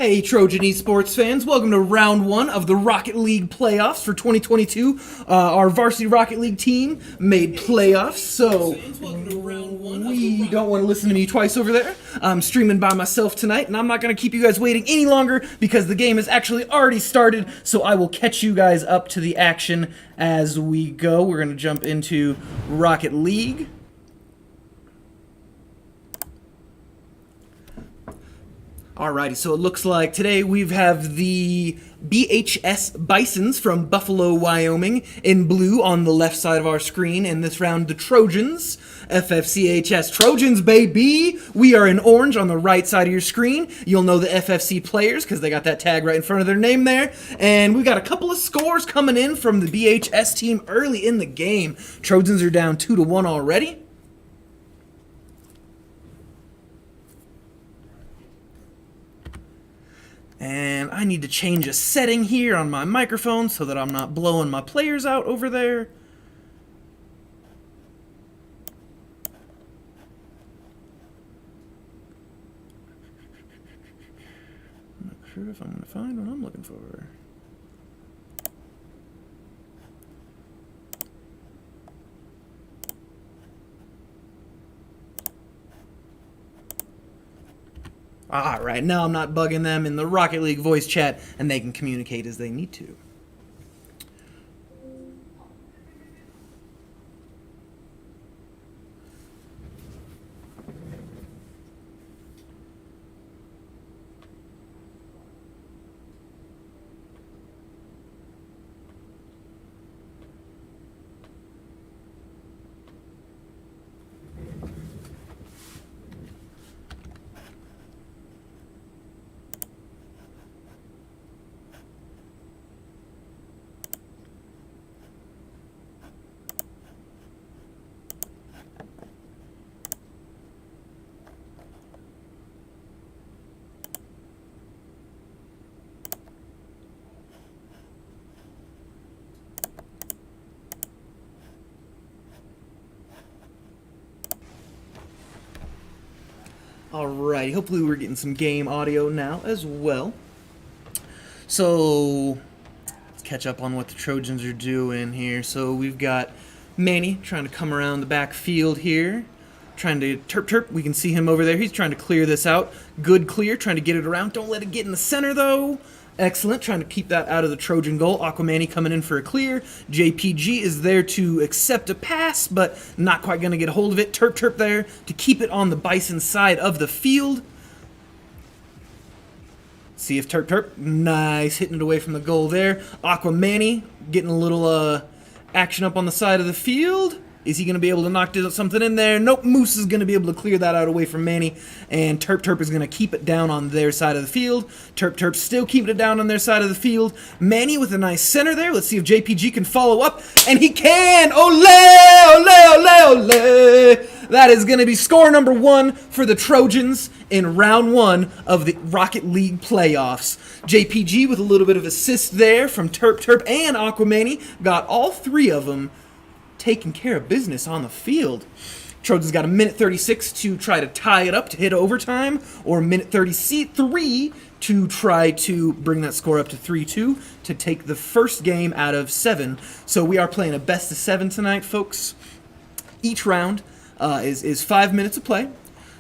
Hey Trojan Esports fans, welcome to round one of the Rocket League playoffs for 2022. Our varsity Rocket League team made playoffs, so we don't want to listen to me twice over there. I'm streaming by myself tonight, and I'm not going to keep you guys waiting any longer because the game has actually already started, so I will catch you guys up to the action as we go. We're going to jump into Rocket League. Alrighty, so it looks like today we have the BHS Bisons from Buffalo, Wyoming in blue on the left side of our screen, and this round the Trojans, FFCHS Trojans, baby! We are in orange on the right side of your screen. You'll know the FFC players because they got that tag right in front of their name there, and we got a couple of scores coming in from the BHS team early in the game. Trojans are down 2-1 already. And I need to change a setting here on my microphone so that I'm not blowing my players out over there. I'm not sure if I'm going to find what I'm looking for. Alright, now I'm not bugging them in the Rocket League voice chat, and they can communicate as they need to. Alrighty, hopefully we're getting some game audio now as well. So, let's catch up on what the Trojans are doing here. So we've got Manny trying to come around the back field here. Trying to terp. We can see him over there. He's trying to clear this out. Good clear, trying to get it around. Don't let it get in the center though. Excellent, trying to keep that out of the Trojan goal. Aquamanny coming in for a clear. JPG is there to accept a pass, but not quite going to get a hold of it. Terp there to keep it on the Bison side of the field. See if Terp, nice, hitting it away from the goal there. Aquamanny getting a little action up on the side of the field. Is he going to be able to knock something in there? Nope, Moose is going to be able to clear that out away from Manny, and Terp is going to keep it down on their side of the field. Terp still keeping it down on their side of the field. Manny with a nice center there. Let's see if JPG can follow up, and he can! Ole, ole, ole, ole! That is going to be score number 1 for the Trojans in round 1 of the Rocket League playoffs. JPG with a little bit of assist there from Terp and Aquamanny. Got all 3 of them taking care of business on the field. Trojans got a minute 36 to try to tie it up to hit overtime, or a minute 33 to try to bring that score up to 3-2 to take the first game out of 7. So we are playing a best of 7 tonight, folks. Each round is 5 minutes of play.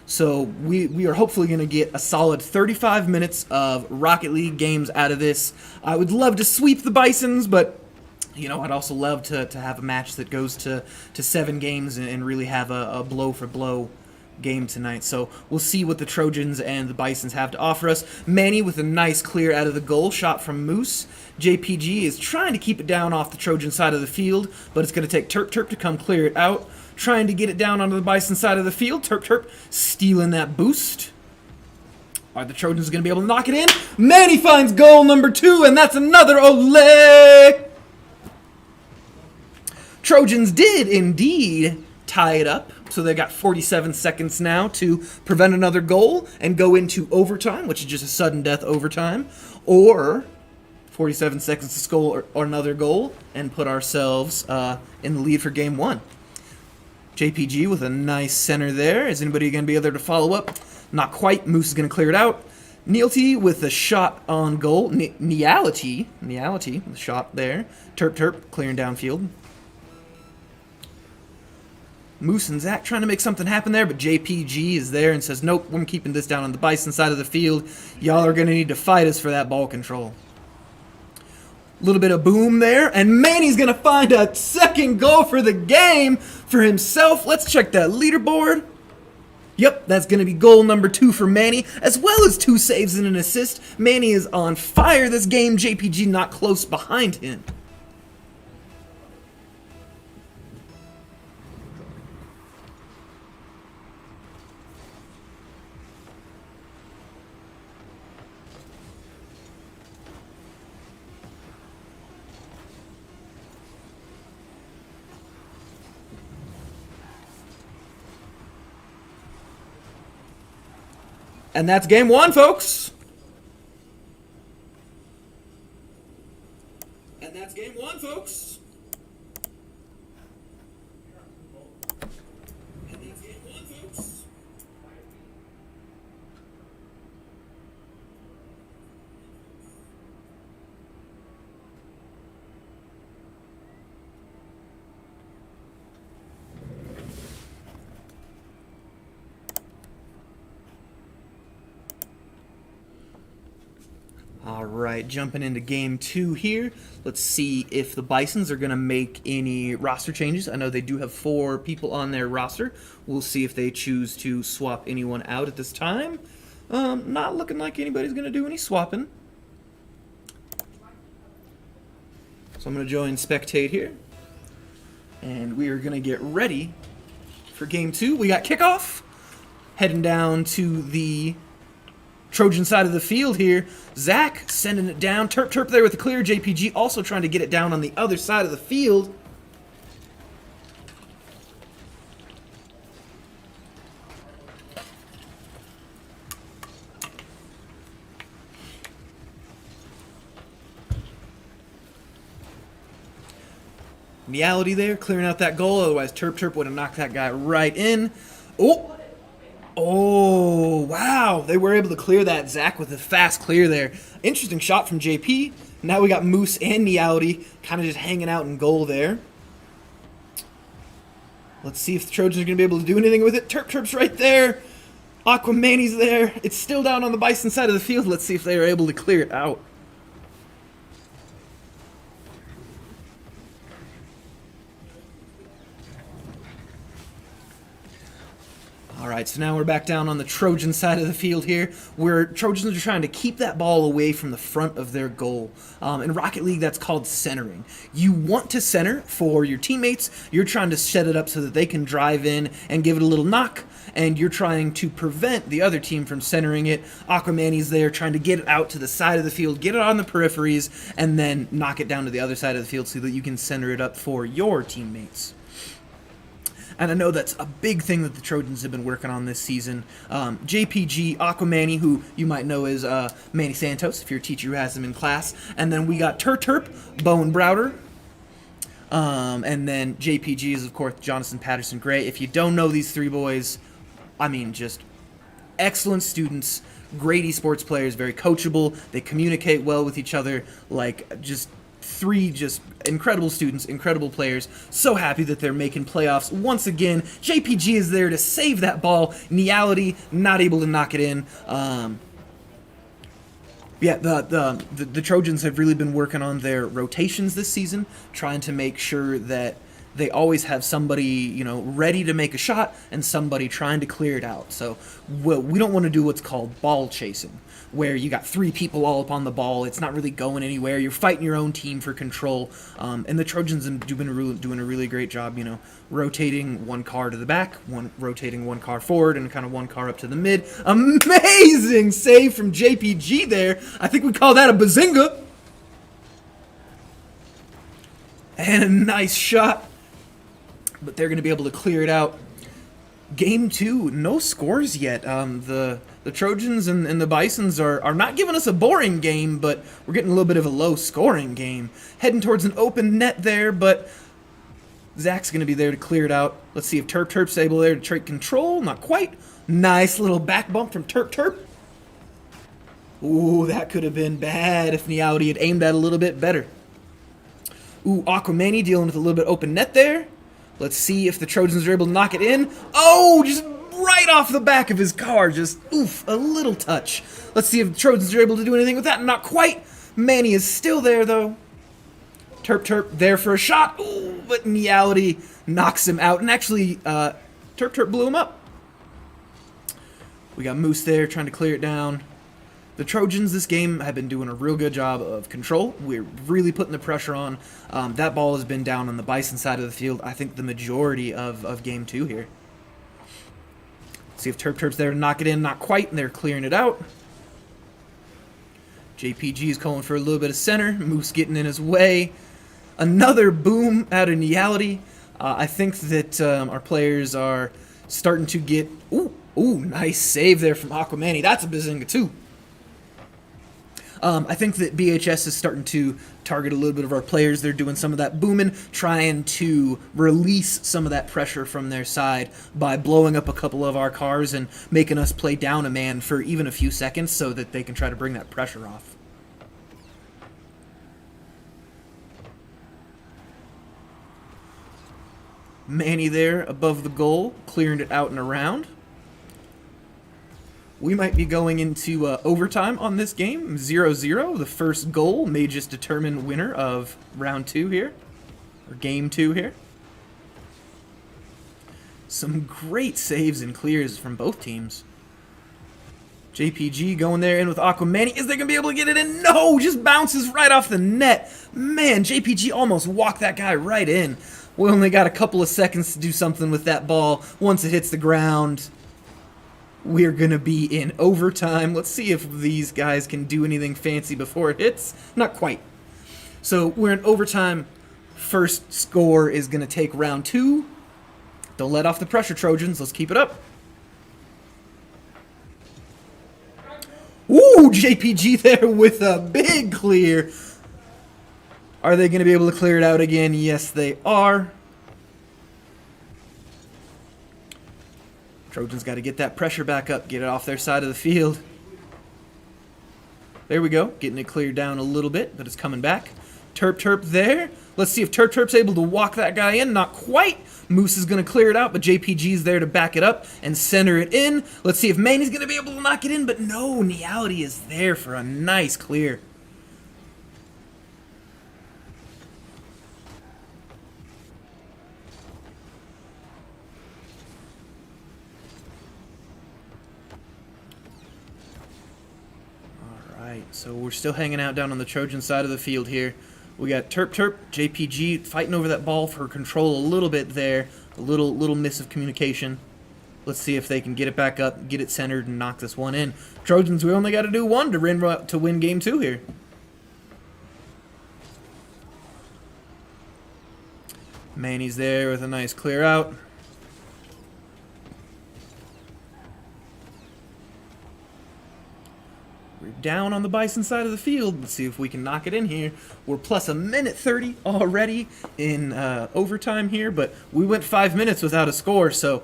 So we are hopefully going to get a solid 35 minutes of Rocket League games out of this. I would love to sweep the Bisons, but you know, I'd also love to have a match that goes to 7 games and really have a blow-for-blow game tonight. So we'll see what the Trojans and the Bisons have to offer us. Manny with a nice clear out of the goal, shot from Moose. JPG is trying to keep it down off the Trojan side of the field, but it's going to take Terp to come clear it out. Trying to get it down onto the Bison side of the field. Terp stealing that boost. Are the Trojans going to be able to knock it in? Manny finds goal number 2, and that's another ole! Trojans did indeed tie it up, so they got 47 seconds now to prevent another goal and go into overtime, which is just a sudden death overtime, or 47 seconds to score or another goal and put ourselves in the lead for game 1. JPG with a nice center there. Is anybody going to be able to follow up? Not quite. Moose is going to clear it out. Nealty with a shot on goal. Nealty with a shot there. Terp clearing downfield. Moose and Zach trying to make something happen there, but JPG is there and says, nope, I'm keeping this down on the Bison side of the field. Y'all are going to need to fight us for that ball control. A little bit of boom there, and Manny's going to find a second goal for the game for himself. Let's check that leaderboard. Yep, that's going to be goal number 2 for Manny, as well as 2 saves and an assist. Manny is on fire this game. JPG not close behind him. And that's game 1, folks. And that's game 1, folks. And that's game 1, folks. All right, jumping into game 2 here. Let's see if the Bisons are going to make any roster changes. I know they do have 4 people on their roster. We'll see if they choose to swap anyone out at this time. Not looking like anybody's going to do any swapping. So I'm going to join spectate here. And we are going to get ready for game 2. We got kickoff. Heading down to the Trojan side of the field here. Zach sending it down. Terp there with the clear. JPG also trying to get it down on the other side of the field. Reality there, clearing out that goal. Otherwise, Terp would have knocked that guy right in. Oh, wow. They were able to clear that. Zach with a fast clear there. Interesting shot from JP. Now we got Moose and Nealty kind of just hanging out in goal there. Let's see if the Trojans are going to be able to do anything with it. Terp's right there. Aquamani's there. It's still down on the Bison side of the field. Let's see if they are able to clear it out. All right, so now we're back down on the Trojan side of the field here, where Trojans are trying to keep that ball away from the front of their goal. In Rocket League, that's called centering. You want to center for your teammates. You're trying to set it up so that they can drive in and give it a little knock, and you're trying to prevent the other team from centering it. Aquamani's there trying to get it out to the side of the field, get it on the peripheries, and then knock it down to the other side of the field so that you can center it up for your teammates. And I know that's a big thing that the Trojans have been working on this season. JPG, Aquamanny, who you might know as Manny Santos, if your teacher who has him in class. And then we got Terp, Bowen Browder. And then JPG is, of course, Jonathan Patterson Gray. If you don't know these 3 boys, I mean, just excellent students, great esports players, very coachable. They communicate well with each other, like just 3 just incredible students, incredible players. So happy that they're making playoffs once again. JPG is there to save that ball. Nealty not able to knock it in. Yeah, the Trojans have really been working on their rotations this season, trying to make sure that they always have somebody, you know, ready to make a shot and somebody trying to clear it out. So we don't want to do what's called ball chasing, where you got 3 people all up on the ball. It's not really going anywhere. You're fighting your own team for control. And the Trojans have been doing a really great job, you know, rotating 1 car to the back, rotating 1 car forward, and kind of 1 car up to the mid. Amazing save from JPG there. I think we call that a bazinga. And a nice shot. But they're going to be able to clear it out. Game 2, no scores yet. The Trojans and the Bisons are not giving us a boring game, but we're getting a little bit of a low-scoring game. Heading towards an open net there, but Zach's going to be there to clear it out. Let's see if Terp's able there to take control. Not quite. Nice little back bump from Terp. Ooh, that could have been bad if Niality had aimed that a little bit better. Ooh, Aquamani dealing with a little bit open net there. Let's see if the Trojans are able to knock it in. Oh, just right off the back of his car. Just, oof, a little touch. Let's see if the Trojans are able to do anything with that. Not quite. Manny is still there, though. Terp there for a shot. Ooh, but Niality knocks him out. And actually, Terp blew him up. We got Moose there trying to clear it down. The Trojans this game have been doing a real good job of control. We're really putting the pressure on. That ball has been down on the Bison side of the field, I think, the majority of Game 2 here. See if Terp's there to knock it in. Not quite, and they're clearing it out. JPG is calling for a little bit of center. Moose getting in his way. Another boom out of Niality. I think that our players are starting to get... Ooh, nice save there from Aquamani. That's a Bazinga, too. I think that BHS is starting to target a little bit of our players. They're doing some of that booming, trying to release some of that pressure from their side by blowing up a couple of our cars and making us play down a man for even a few seconds so that they can try to bring that pressure off. Manny there above the goal, clearing it out and around. We might be going into overtime on this game, 0-0. The first goal may just determine winner of round 2 here, or game 2 here. Some great saves and clears from both teams. JPG going there in with Aquamani. Is they going to be able to get it in? No, just bounces right off the net. Man, JPG almost walked that guy right in. We only got a couple of seconds to do something with that ball. Once it hits the ground, we're going to be in overtime. Let's see if these guys can do anything fancy before it hits. Not quite. So we're in overtime. First score is going to take round 2. Don't let off the pressure, Trojans. Let's keep it up. Ooh, JPG there with a big clear. Are they going to be able to clear it out again? Yes, they are. Trojans got to get that pressure back up, get it off their side of the field. There we go, getting it cleared down a little bit, but it's coming back. Terp there. Let's see if Terp's able to walk that guy in. Not quite. Moose is going to clear it out, but JPG's there to back it up and center it in. Let's see if Manny's going to be able to knock it in, but no, Niality is there for a nice clear. So we're still hanging out down on the Trojan side of the field here. We got Terp, JPG fighting over that ball for control a little bit there. A little miss of communication. Let's see if they can get it back up, get it centered, and knock this one in. Trojans, we only got to do one to win game 2 here. Manny's there with a nice clear out. We're down on the Bison side of the field. Let's see if we can knock it in here. We're plus a minute 30 already in overtime here, but we went 5 minutes without a score, so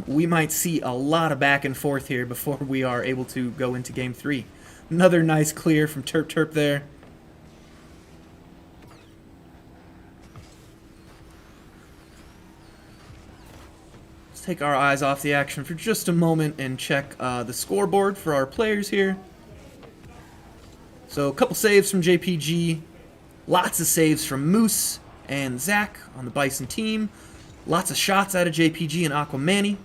we might see a lot of back and forth here before we are able to go into game 3. Another nice clear from Terp there. Let's take our eyes off the action for just a moment and check the scoreboard for our players here. So a couple saves from JPG, lots of saves from Moose and Zach on the Bison team, lots of shots out of JPG and Aquamani.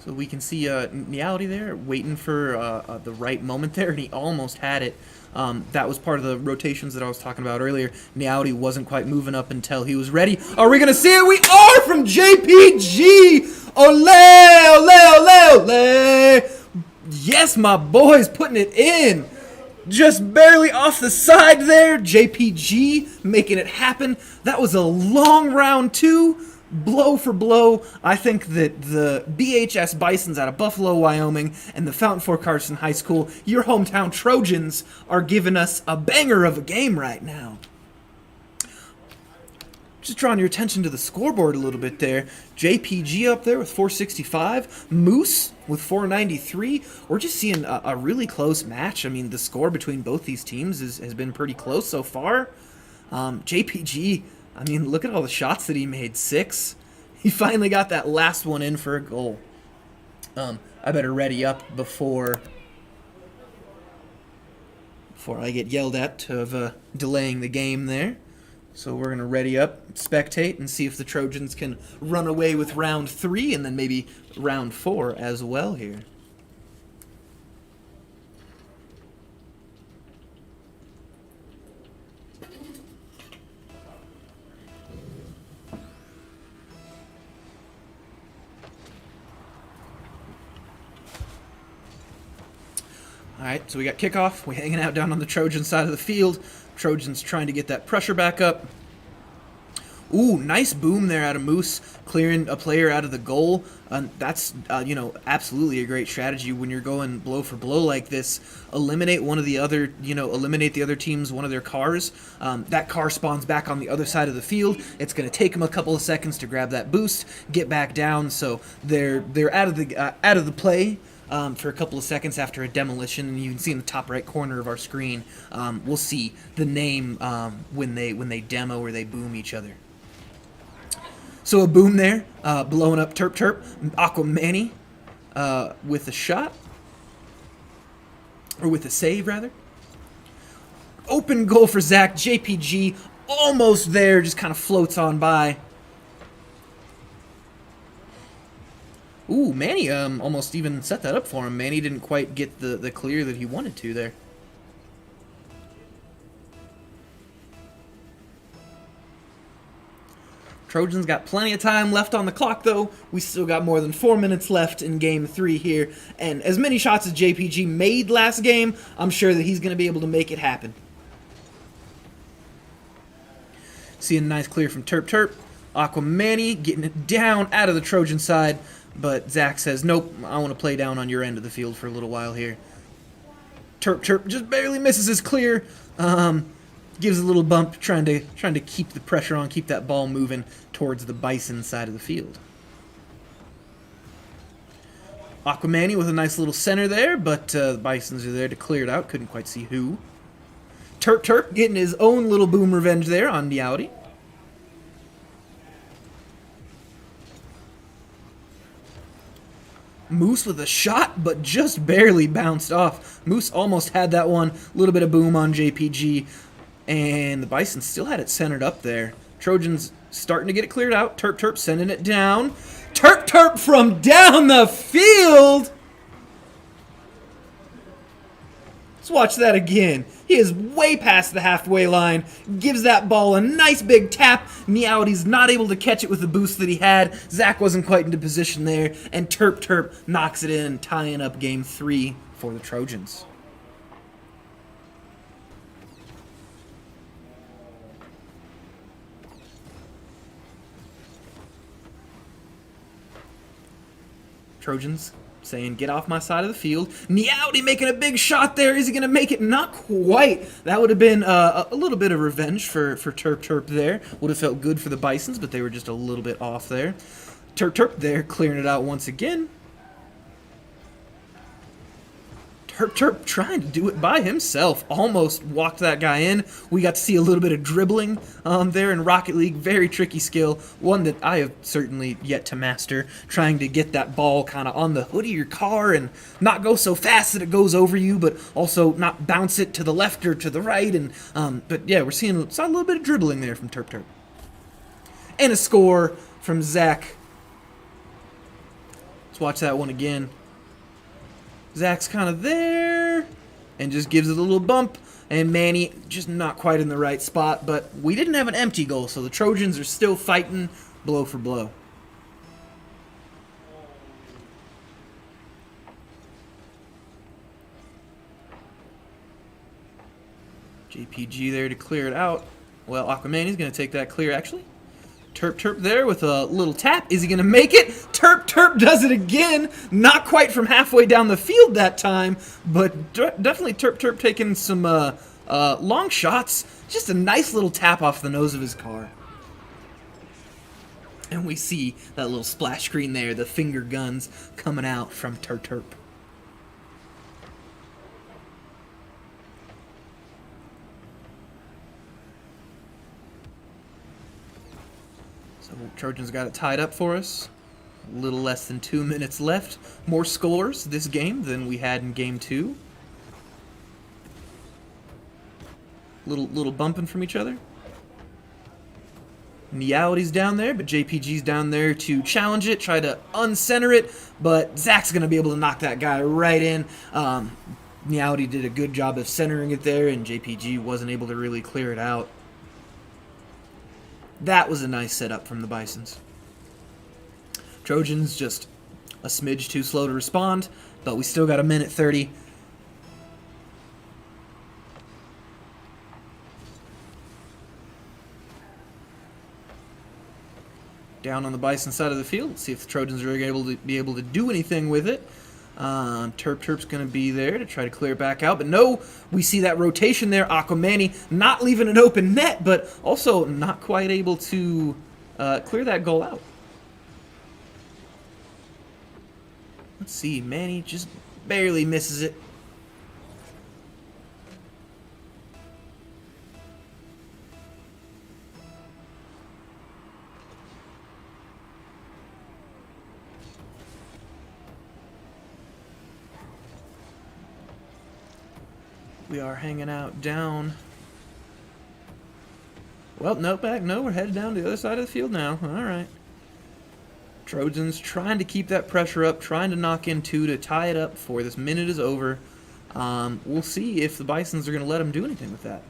So we can see Niality there waiting for the right moment there, and he almost had it. That was part of the rotations that I was talking about earlier. Niality wasn't quite moving up until he was ready. Are we going to see it? We are from JPG! Ole, ole, ole, ole! Yes, my boy's putting it in. Just barely off the side there. JPG making it happen. That was a long round 2. blow for blow, I think that the BHS Bisons out of Buffalo, Wyoming, and the Fountain Fort Carson High School, your hometown Trojans, are giving us a banger of a game right now. Just drawing your attention to the scoreboard a little bit there. JPG up there with 465. Moose with 493. We're just seeing a really close match. I mean, the score between both these teams has been pretty close so far. JPG, I mean, look at all the shots that he made. 6. He finally got that last one in for a goal. I better ready up before I get yelled at of delaying the game there. So we're going to ready up, spectate, and see if the Trojans can run away with round 3 and then maybe round 4 as well here. Alright, so we got kickoff. We're hanging out down on the Trojan side of the field. Trojans trying to get that pressure back up. Ooh, nice boom there out of Moose, clearing a player out of the goal. That's, you know, absolutely a great strategy when you're going blow for blow like this. Eliminate one of the other, you know, eliminate the other team's one of their cars. That car spawns back on the other side of the field. It's going to take them a couple of seconds to grab that boost, get back down, so they're out of the play. For a couple of seconds after a demolition, and you can see in the top right corner of our screen, we'll see the name when they demo or they boom each other. So a boom there, blowing up Terp. Aquamanny with a shot, or with a save rather. Open goal for Zach. JPG almost there, just kind of floats on by. Ooh, Manny almost even set that up for him. Manny didn't quite get the clear that he wanted to there. Trojans got plenty of time left on the clock, though. We still got more than 4 minutes left in Game 3 here. And as many shots as JPG made last game, I'm sure that he's going to be able to make it happen. Seeing a nice clear from Terp. Aquamanny getting it down out of the Trojan side. But Zach says, nope, I want to play down on your end of the field for a little while here. Terp just barely misses his clear. Gives a little bump, trying to keep the pressure on, keep that ball moving towards the Bison side of the field. Aquamanny with a nice little center there, but the Bisons are there to clear it out. Couldn't quite see who. Terp getting his own little boom revenge there on Meowdy. Moose with a shot, but just barely bounced off. Moose almost had that one. A little bit of boom on JPG. And the Bison still had it centered up there. Trojans starting to get it cleared out. Terp sending it down. Terp from down the field! Let's watch that again. He is way past the halfway line. Gives that ball a nice big tap. Meowdy's not able to catch it with the boost that he had. Zach wasn't quite into position there. And Terp knocks it in, tying up Game 3 for the Trojans. Trojans saying, get off my side of the field. Meowdy making a big shot there. Is he going to make it? Not quite. That would have been a little bit of revenge for Terp there. Would have felt good for the Bisons, but they were just a little bit off there. Terp there, clearing it out once again. Terp trying to do it by himself. Almost walked that guy in. We got to see a little bit of dribbling there in Rocket League. Very tricky skill. One that I have certainly yet to master. Trying to get that ball kind of on the hood of your car and not go so fast that it goes over you, but also not bounce it to the left or to the right. And but yeah, we're seeing a little bit of dribbling there from Terp. And a score from Zach. Let's watch that one again. Zach's kind of there and just gives it a little bump, and Manny just not quite in the right spot, but we didn't have an empty goal, so the Trojans are still fighting blow for blow. JPG there to clear it out. Well, Aquamanny's going to take that clear, actually. Terp Terp there with a little tap. Is he going to make it? Terp Terp does it again. Not quite from halfway down the field that time, but definitely Terp Terp taking some long shots. Just a nice little tap off the nose of his car. And we see that little splash screen there, the finger guns coming out from Terp Terp. So Trojans got it tied up for us. A little less than 2 minutes left. More scores this game than we had in game 2. Little bumping from each other. Meowdy's down there, but JPG's down there to challenge it, try to uncenter it, but Zach's going to be able to knock that guy right in. Meowdy did a good job of centering it there, and JPG wasn't able to really clear it out. That was a nice setup from the Bisons. Trojans just a smidge too slow to respond, but we still got a minute 30. Down on the Bison side of the field. Let's see if the Trojans are able to do anything with it. Terp Terp's going to be there to try to clear it back out. But no, we see that rotation there. Aquamani not leaving an open net, but also not quite able to clear that goal out. Let's see. Manny just barely misses it. We are hanging out down. Well, no, we're headed down to the other side of the field now. All right. Trojans trying to keep that pressure up, trying to knock in 2 to tie it up before this minute is over. We'll see if the Bisons are going to let them do anything with that.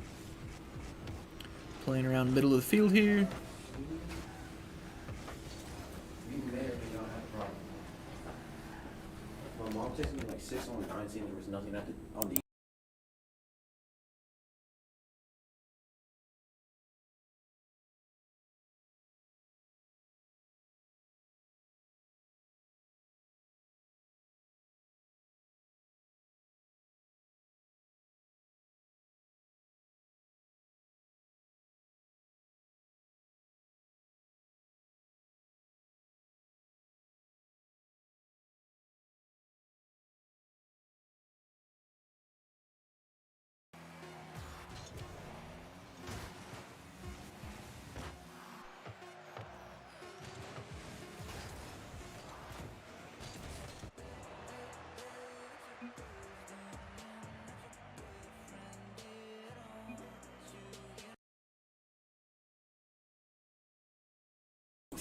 Playing around the middle of the field here. My mom texted me like 6 on 9 saying there was nothing on the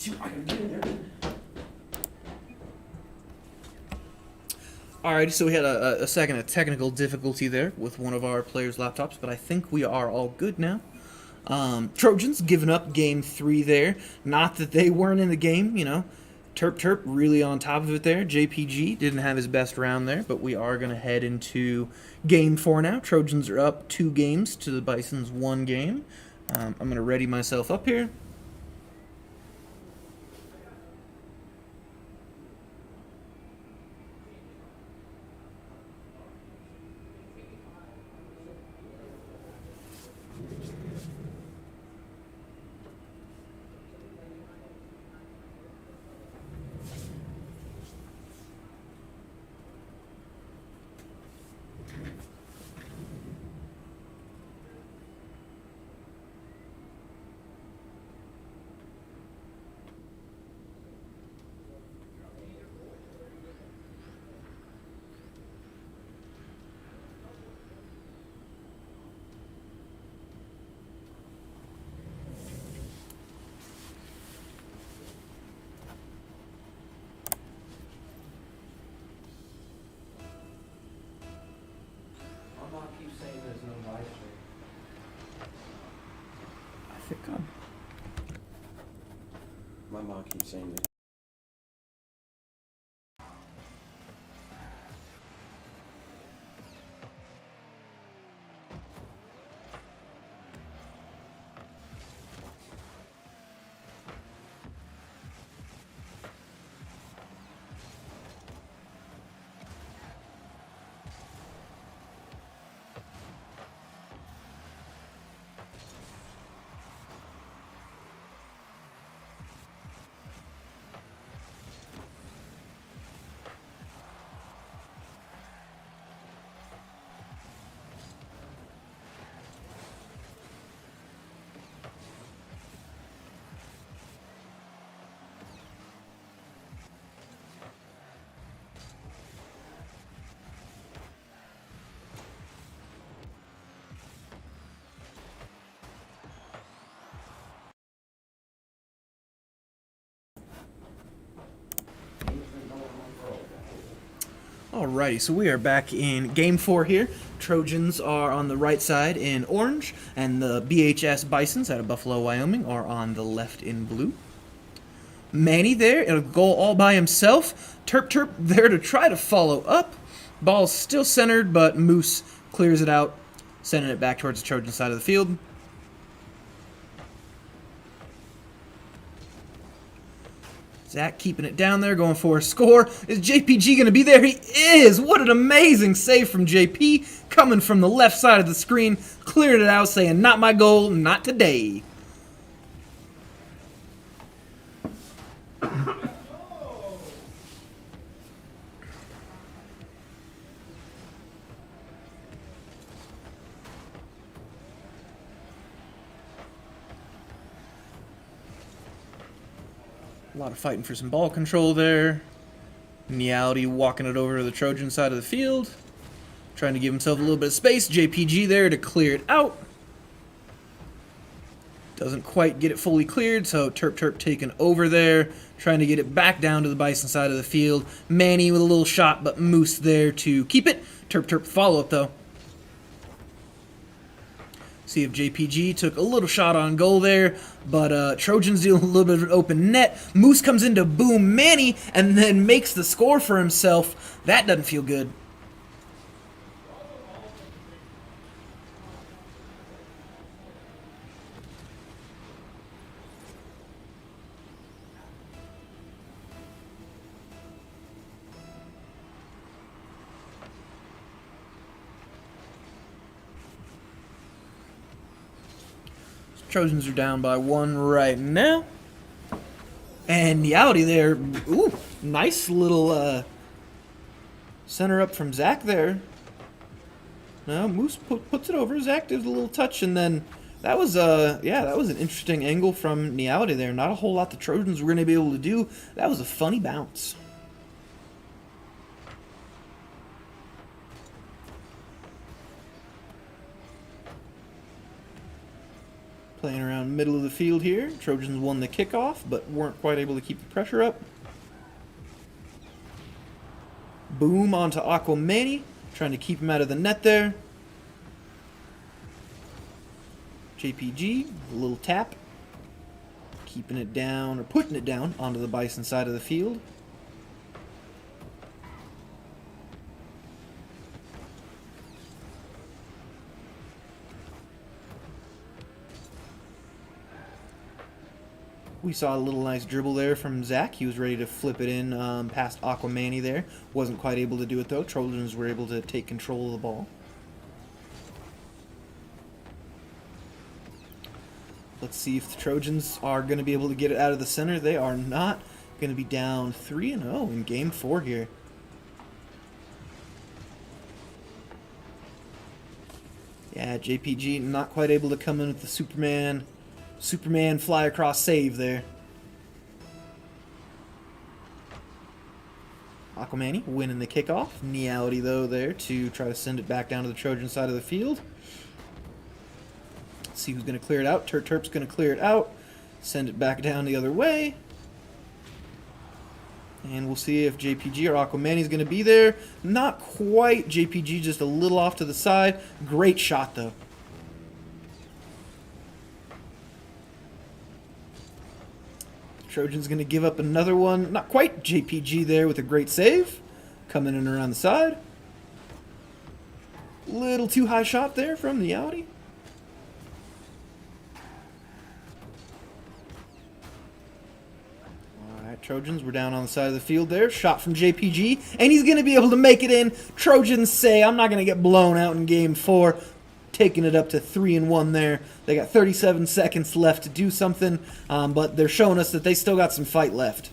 shoot, I can get in there. Alrighty, so we had a second of technical difficulty there with one of our players' laptops, but I think we are all good now. Trojans giving up game 3 there. Not that they weren't in the game, you know. Terp Terp really on top of it there. JPG didn't have his best round there, but we are going to head into game 4 now. Trojans are up 2 games to the Bisons 1 game. I'm going to ready myself up here. My mom keeps saying that. Alrighty, so we are back in Game 4 here. Trojans are on the right side in orange, and the BHS Bisons out of Buffalo, Wyoming are on the left in blue. Manny there in a goal all by himself. Terp there to try to follow up. Ball's still centered, but Moose clears it out, sending it back towards the Trojan side of the field. Zach keeping it down there, going for a score. Is JPG going to be there? He is! What an amazing save from JP, coming from the left side of the screen, cleared it out, saying, not my goal, not today. A lot of fighting for some ball control there. Niality walking it over to the Trojan side of the field. Trying to give himself a little bit of space. JPG there to clear it out. Doesn't quite get it fully cleared, so Terp taking over there. Trying to get it back down to the Bison side of the field. Manny with a little shot, but Moose there to keep it. Terp follow-up, though. See if JPG took a little shot on goal there, but Trojans dealing a little bit of an open net. Moose comes in to boom Manny and then makes the score for himself. That doesn't feel good. Trojans are down by 1 right now. And Niality there. Ooh, nice little center up from Zach there. No, Moose puts it over. Zach does a little touch, and then that was that was an interesting angle from Niality there. Not a whole lot the Trojans were going to be able to do. That was a funny bounce. Playing around middle of the field here. Trojans won the kickoff, but weren't quite able to keep the pressure up. Boom onto Aquamani, trying to keep him out of the net there. JPG, a little tap. Keeping it down, or putting it down, onto the Bison side of the field. We saw a little nice dribble there from Zach. He was ready to flip it in past Aquamani there. Wasn't quite able to do it though. Trojans were able to take control of the ball. Let's see if the Trojans are going to be able to get it out of the center. They are not. Going to be down 3-0 in Game 4 here. Yeah, JPG not quite able to come in with the Superman fly across save there. Aquamani winning the kickoff. Niality though there to try to send it back down to the Trojan side of the field. Let's see who's going to clear it out. Terp's going to clear it out. Send it back down the other way. And we'll see if JPG or Aquamani is going to be there. Not quite. JPG just a little off to the side. Great shot though. Trojan's going to give up another one. Not quite. JPG there with a great save. Coming in around the side. Little too high shot there from the Audi. Alright, Trojans were down on the side of the field there. Shot from JPG. And he's going to be able to make it in. Trojans say, I'm not going to get blown out in Game 4. Taking it up to 3-1 there. They got 37 seconds left to do something, but they're showing us that they still got some fight left.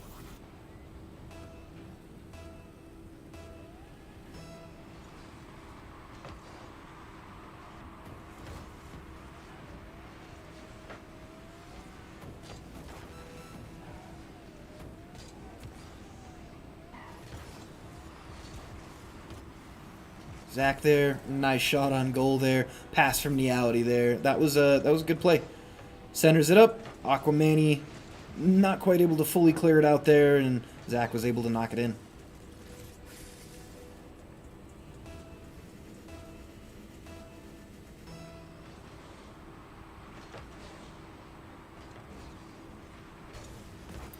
Zach there, nice shot on goal there. Pass from Niality there. That was a good play. Centers it up. Aquamani not quite able to fully clear it out there, and Zach was able to knock it in.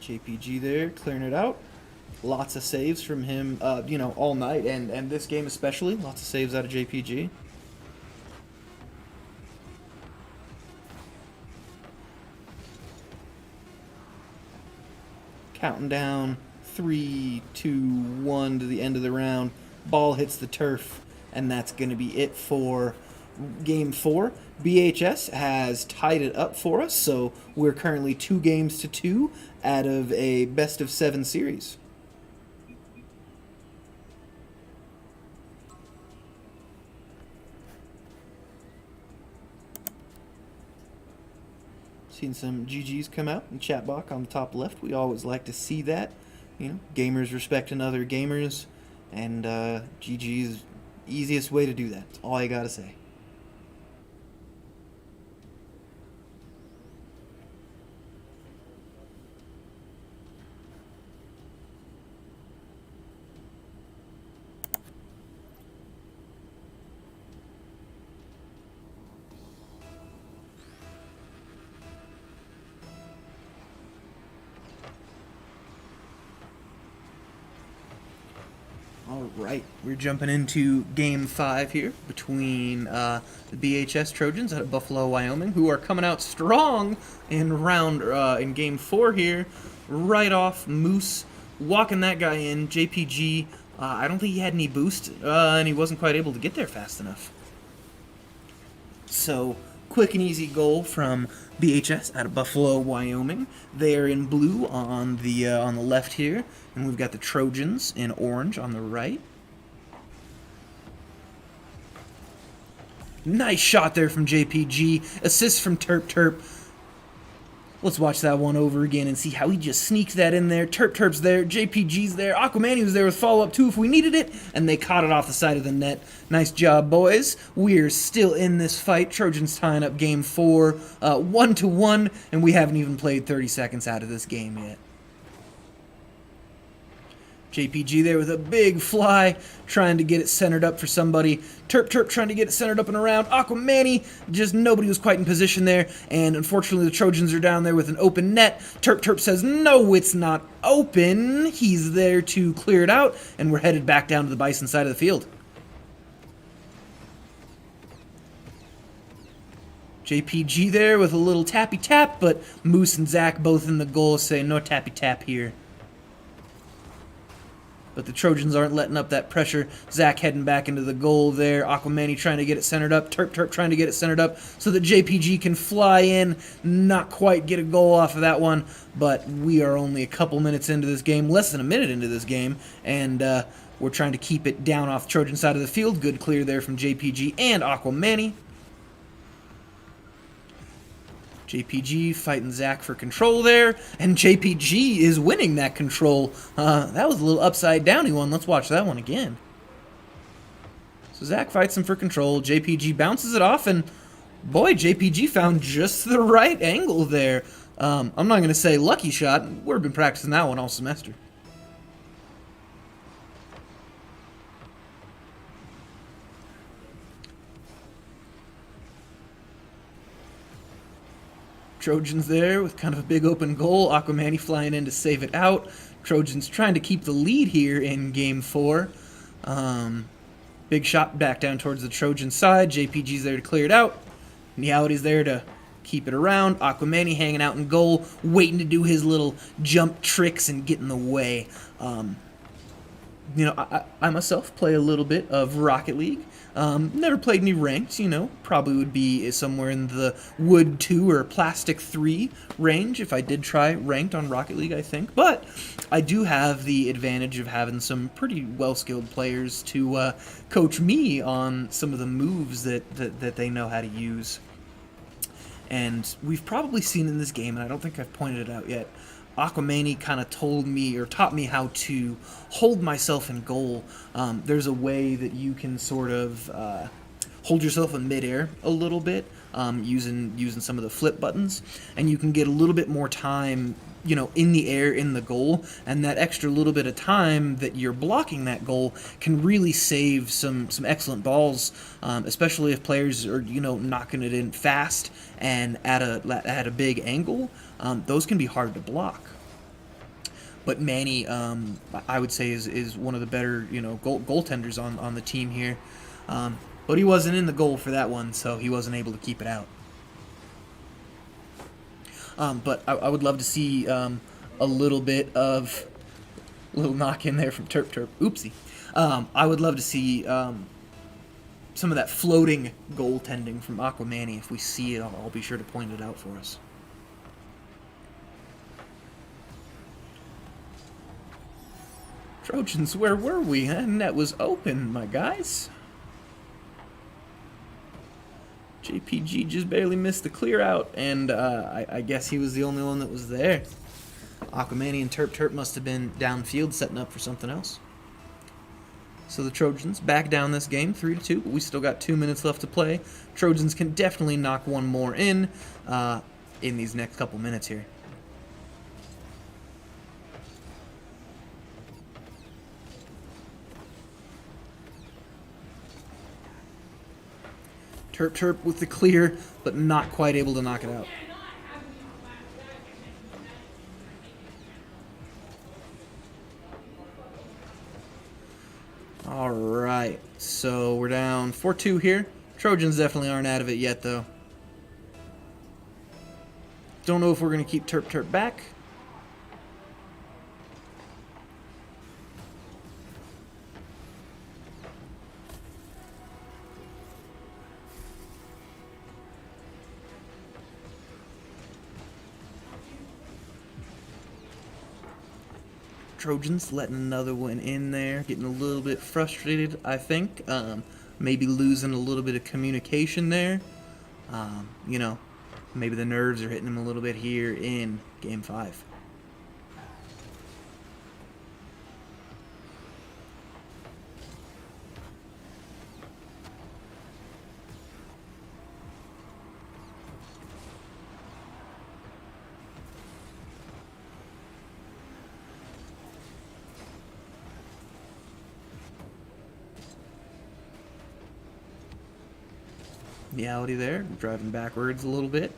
JPG there, clearing it out. Lots of saves from him, all night, and this game especially. Lots of saves out of JPG. Counting down 3, 2, 1 to the end of the round. Ball hits the turf, and that's going to be it for Game 4. BHS has tied it up for us, so we're currently 2 games to 2 out of a best-of-7 series. Seen some GGs come out in chat box on the top left. We always like to see that. Gamers respecting other gamers, and GG is easiest way to do that. That's all I gotta say. Alright, we're jumping into Game 5 here between the BHS Trojans out of Buffalo, Wyoming, who are coming out strong in Game 4 here. Right off, Moose walking that guy in. JPG, I don't think he had any boost, and he wasn't quite able to get there fast enough. So, quick and easy goal from BHS out of Buffalo, Wyoming. They are in blue on the left here, and we've got the Trojans in orange on the right. Nice shot there from JPG. Assist from Terp. Let's watch that one over again and see how he just sneaks that in there. Terp's there, JPG's there, Aquamani was there with follow-up too if we needed it, and they caught it off the side of the net. Nice job, boys. We're still in this fight. Trojans tying up Game 4, 1-1, and we haven't even played 30 seconds out of this game yet. JPG there with a big fly, trying to get it centered up for somebody. Terp trying to get it centered up and around. Aquamani, just nobody was quite in position there, and unfortunately the Trojans are down there with an open net. Terp says, no, it's not open. He's there to clear it out, and we're headed back down to the Bison side of the field. JPG there with a little tappy tap, but Moose and Zach both in the goal say no tappy tap here. But the Trojans aren't letting up that pressure. Zach heading back into the goal there. Aquamani trying to get it centered up. Terp trying to get it centered up so that JPG can fly in. Not quite get a goal off of that one, but we are only a couple minutes into this game, less than a minute into this game, and we're trying to keep it down off the Trojan side of the field. Good clear there from JPG and Aquamani. JPG fighting Zach for control there, and JPG is winning that control. That was a little upside-downy one. Let's watch that one again. So Zach fights him for control. JPG bounces it off, and boy, JPG found just the right angle there. I'm not going to say lucky shot. We've been practicing that one all semester. Trojans there with kind of a big open goal. Aquamani flying in to save it out. Trojans trying to keep the lead here in Game 4. Big shot back down towards the Trojan side. JPG's there to clear it out. Niality's there to keep it around. Aquamani hanging out in goal, waiting to do his little jump tricks and get in the way. I myself play a little bit of Rocket League. Never played any ranked, probably would be somewhere in the Wood 2 or Plastic 3 range if I did try ranked on Rocket League, I think. But I do have the advantage of having some pretty well-skilled players to coach me on some of the moves that they know how to use. And we've probably seen in this game, and I don't think I've pointed it out yet, Aquamani kind of told me or taught me how to hold myself in goal. There's a way that you can sort of hold yourself in midair a little bit using some of the flip buttons, and you can get a little bit more time, in the air in the goal, and that extra little bit of time that you're blocking that goal can really save some excellent balls, especially if players are knocking it in fast and at a big angle. Those can be hard to block. But Manny, I would say, is one of the better, goaltenders on the team here. But he wasn't in the goal for that one, so he wasn't able to keep it out. But I would love to see a little bit of little knock in there from Terp. Oopsie. I would love to see some of that floating goaltending from Aquamanny. If we see it, I'll be sure to point it out for us. Trojans, where were we? Net was open, my guys. JPG just barely missed the clear out, and I guess he was the only one that was there. Aquamanny and Terp must have been downfield setting up for something else. So the Trojans back down this game 3-2, but we still got 2 minutes left to play. Trojans can definitely knock one more in these next couple minutes here. Terp with the clear, but not quite able to knock it out. All right, so we're down 4-2 here. Trojans definitely aren't out of it yet, though. Don't know if we're going to keep Terp back. Trojans letting another one in there, getting a little bit frustrated, I think. Maybe losing a little bit of communication there. Maybe the nerves are hitting them a little bit here in Game 5. Reality there, driving backwards a little bit.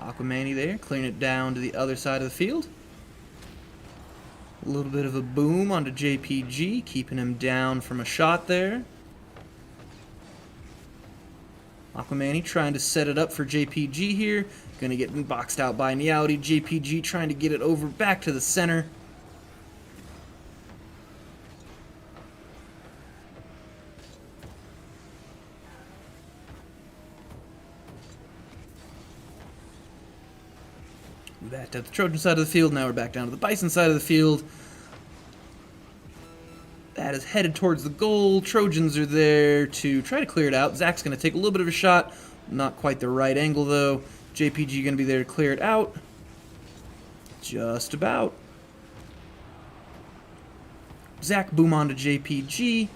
Aquamanny there, clearing it down to the other side of the field. A little bit of a boom onto JPG, keeping him down from a shot there. Aquamanny trying to set it up for JPG here. Gonna get boxed out by Niauti. JPG trying to get it over back to the center. Back to the Trojan side of the field. Now we're back down to the Bison side of the field. That is headed towards the goal. Trojans are there to try to clear it out. Zach's going to take a little bit of a shot. Not quite the right angle, though. JPG going to be there to clear it out. Just about. Zach boom on to JPG.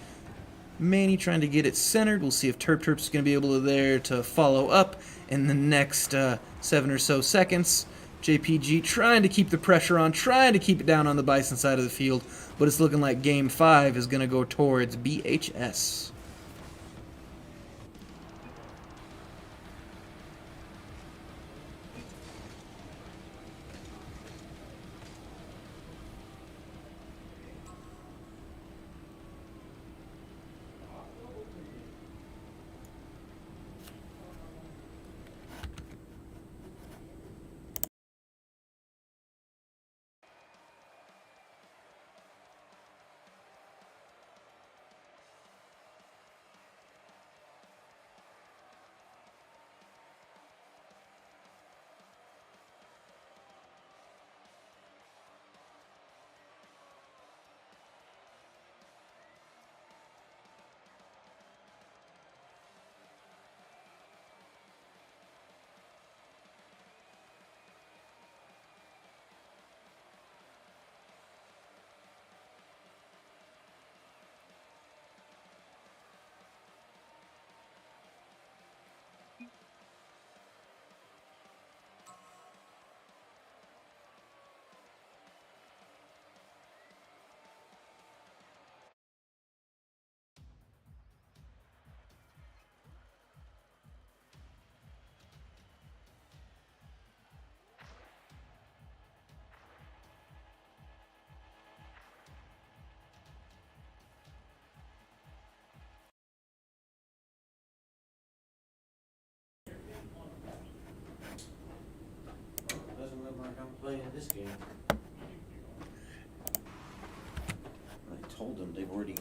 Manny trying to get it centered. We'll see if Terp's going to be able to follow up in the next 7 or so seconds. JPG trying to keep the pressure on, trying to keep it down on the Bison side of the field, but it's looking like Game 5 is going to go towards BHS. told them they've already.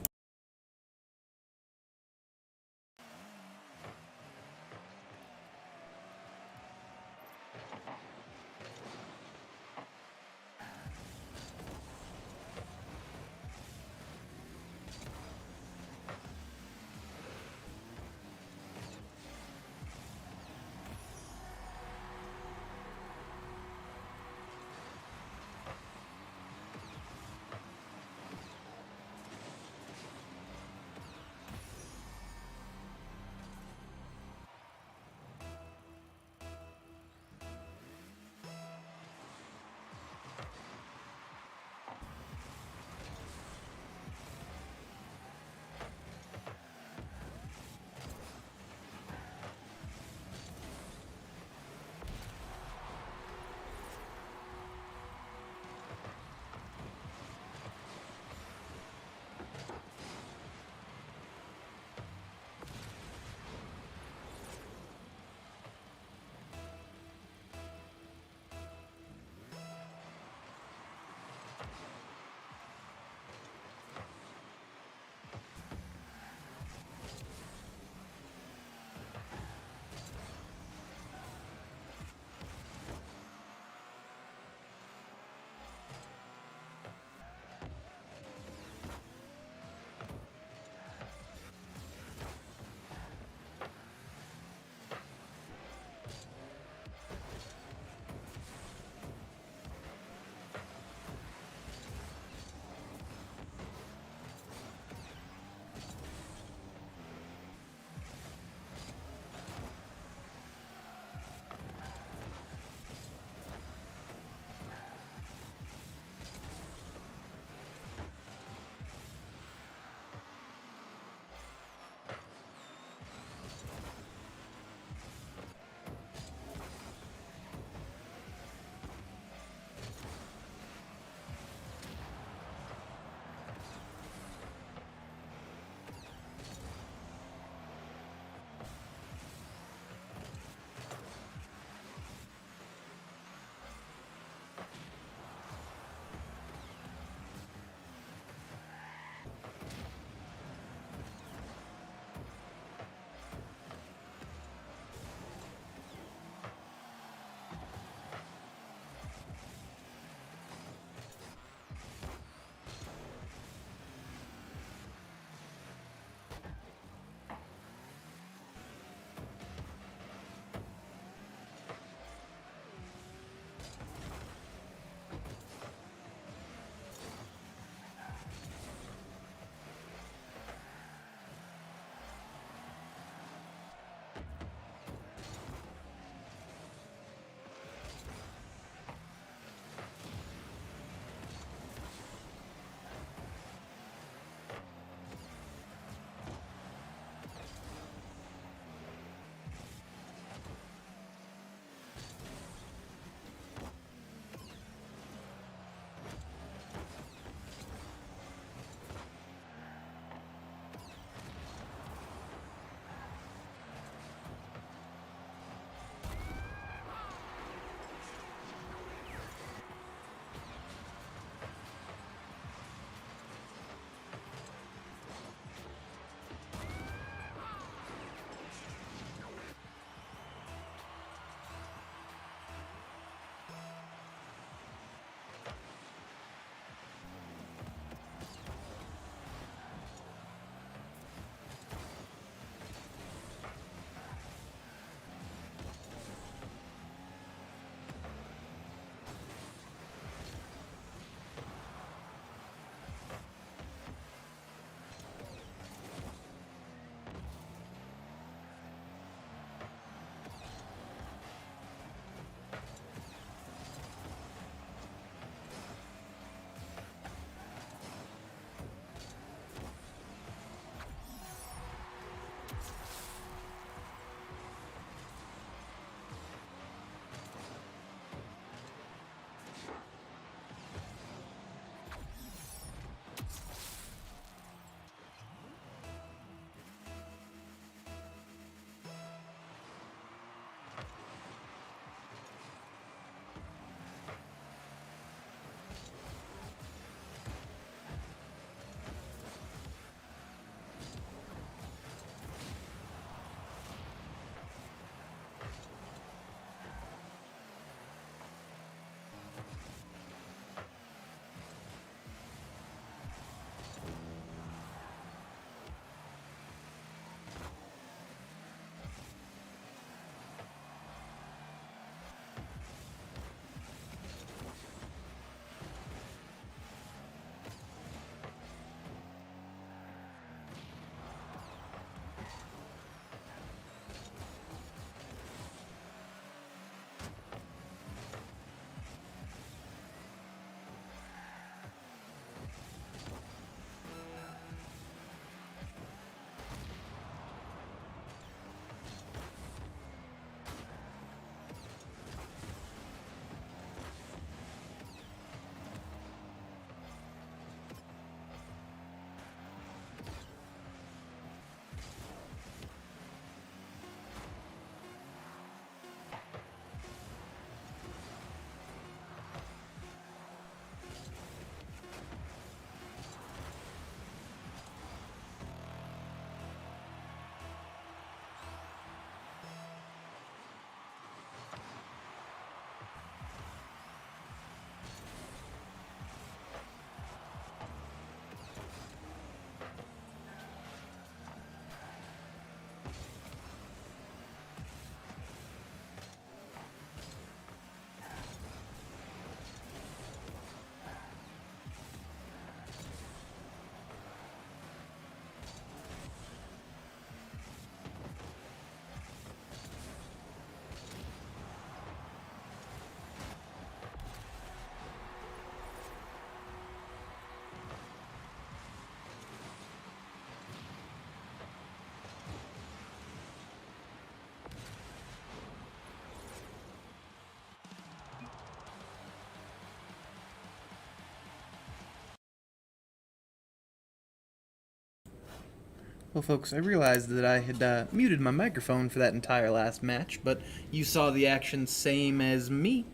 Well, folks, I realized that I had muted my microphone for that entire last match, but you saw the action same as me.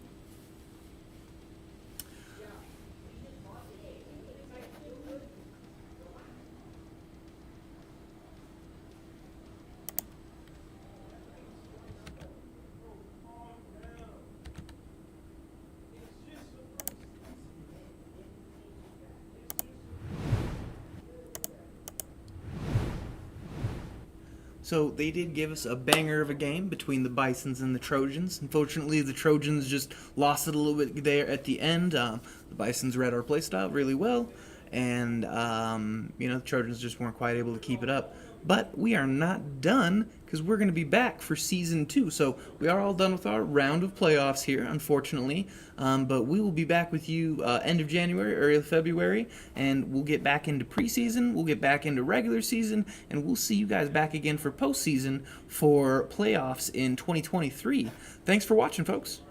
So they did give us a banger of a game between the Bisons and the Trojans. Unfortunately, the Trojans just lost it a little bit there at the end. The Bisons read our playstyle really well, and the Trojans just weren't quite able to keep it up. But we are not done, because we're going to be back for Season 2. So we are all done with our round of playoffs here, unfortunately. But we will be back with you end of January, early February, and we'll get back into preseason, we'll get back into regular season, and we'll see you guys back again for postseason for playoffs in 2023. Thanks for watching, folks.